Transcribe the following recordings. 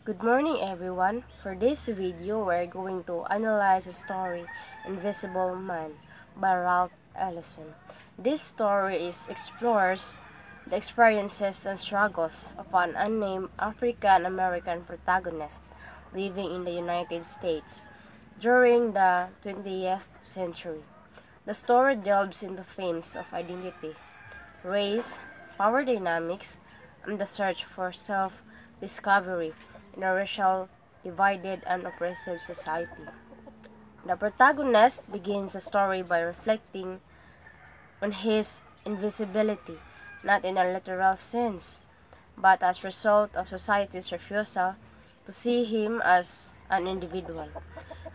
Good morning everyone. For this video, we're going to analyze the story Invisible Man by Ralph Ellison. This story explores the experiences and struggles of an unnamed African American protagonist living in the United States during the 20th century. The story delves into themes of identity, race, power dynamics, and the search for self-discovery in a racial, divided, and oppressive society. The protagonist begins the story by reflecting on his invisibility, not in a literal sense, but as a result of society's refusal to see him as an individual.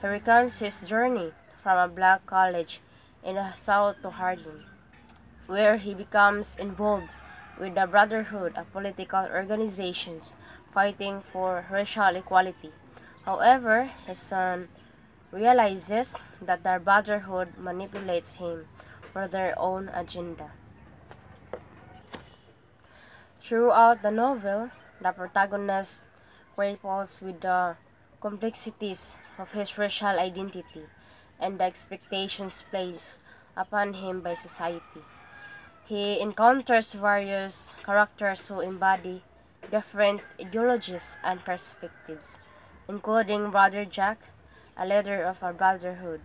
He recounts his journey from a black college in the South to Harlem, where he becomes involved with the Brotherhood of political organizations fighting for racial equality. However, his son realizes that the Brotherhood manipulates him for their own agenda. Throughout the novel, the protagonist grapples with the complexities of his racial identity and the expectations placed upon him by society. He encounters various characters who embody different ideologies and perspectives, including Brother Jack, a leader of a brotherhood,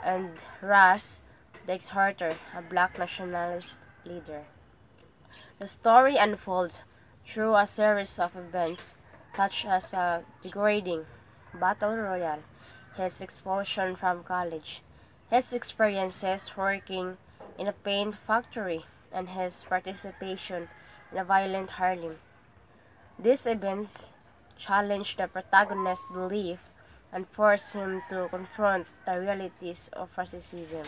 and Ras, the exhorter, a black nationalist leader. The story unfolds through a series of events such as a degrading battle royale, his expulsion from college, his experiences working in a paint factory, and his participation in a violent Harlem. These events challenge the protagonist's belief and force him to confront the realities of racism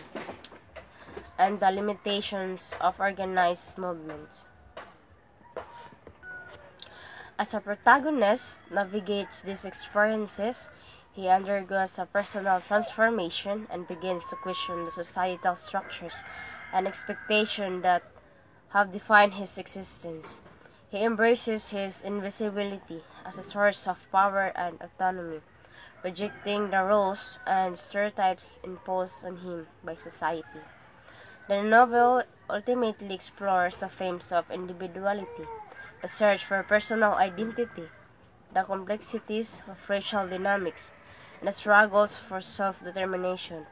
and the limitations of organized movements. As a protagonist navigates these experiences, he undergoes a personal transformation and begins to question the societal structures and expectations that have defined his existence. He embraces his invisibility as a source of power and autonomy, rejecting the roles and stereotypes imposed on him by society. The novel ultimately explores the themes of individuality, the search for personal identity, the complexities of racial dynamics, and the struggles for self-determination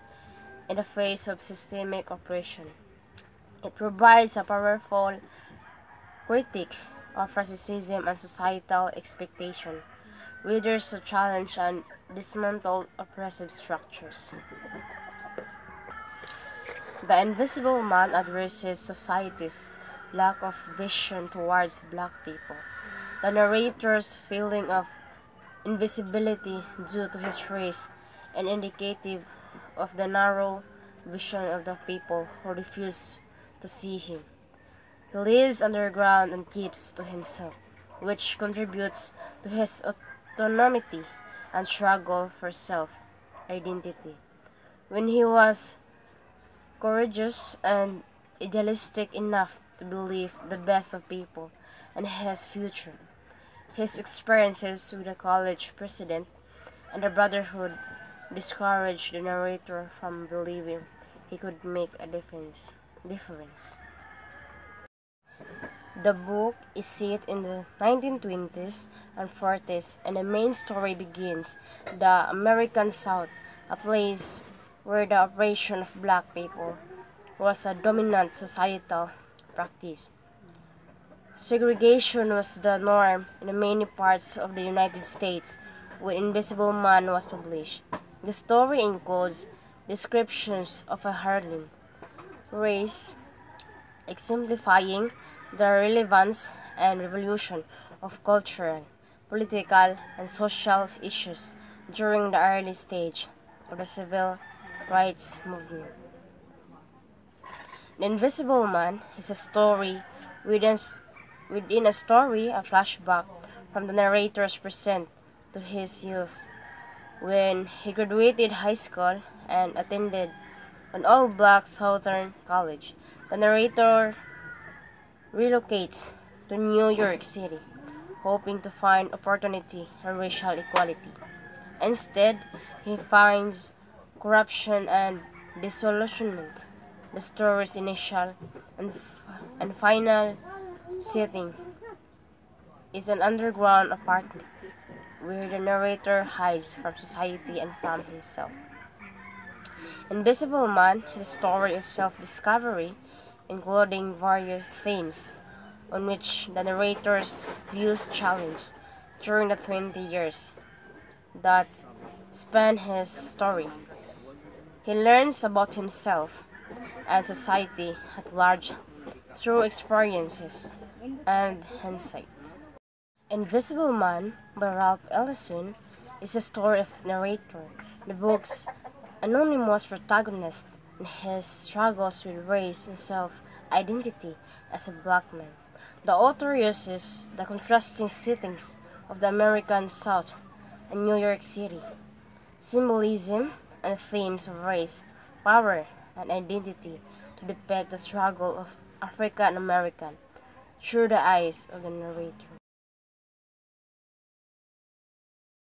in the face of systemic oppression. It provides a powerful critique of racism and societal expectation, readers who challenge and dismantle oppressive structures. The Invisible Man addresses society's lack of vision towards black people. The narrator's feeling of invisibility due to his race and indicative of the narrow vision of the people who refuse to see him. He lives underground and keeps to himself, which contributes to his autonomy and struggle for self-identity. When he was courageous and idealistic enough to believe the best of people and his future, his experiences with the college president and the Brotherhood discouraged the narrator from believing he could make a difference. The book is set in the 1920s and 40s, and the main story begins the American South, a place where the oppression of black people was a dominant societal practice. Segregation was the norm in many parts of the United States when Invisible Man was published. The story includes descriptions of a Harlem race, exemplifying the relevance and revolution of cultural, political, and social issues during the early stage of the civil rights movement. The Invisible Man is a story within a story, a flashback from the narrator's present to his youth, when he graduated high school and attended an all-black Southern college. The narrator relocates to New York City, hoping to find opportunity and racial equality. Instead, he finds corruption and disillusionment. The story's initial and final setting is an underground apartment where the narrator hides from society and from himself. Invisible Man is a story of self-discovery, including various themes on which the narrator's views challenge during the 20 years that span his story. He learns about himself and society at large through experiences and insight. Invisible Man by Ralph Ellison is a story of narrator, the book's anonymous protagonist, and his struggles with race and self-identity as a black man. The author uses the contrasting settings of the American South and New York City, symbolism, and themes of race, power, and identity to depict the struggle of African American through the eyes of the narrator.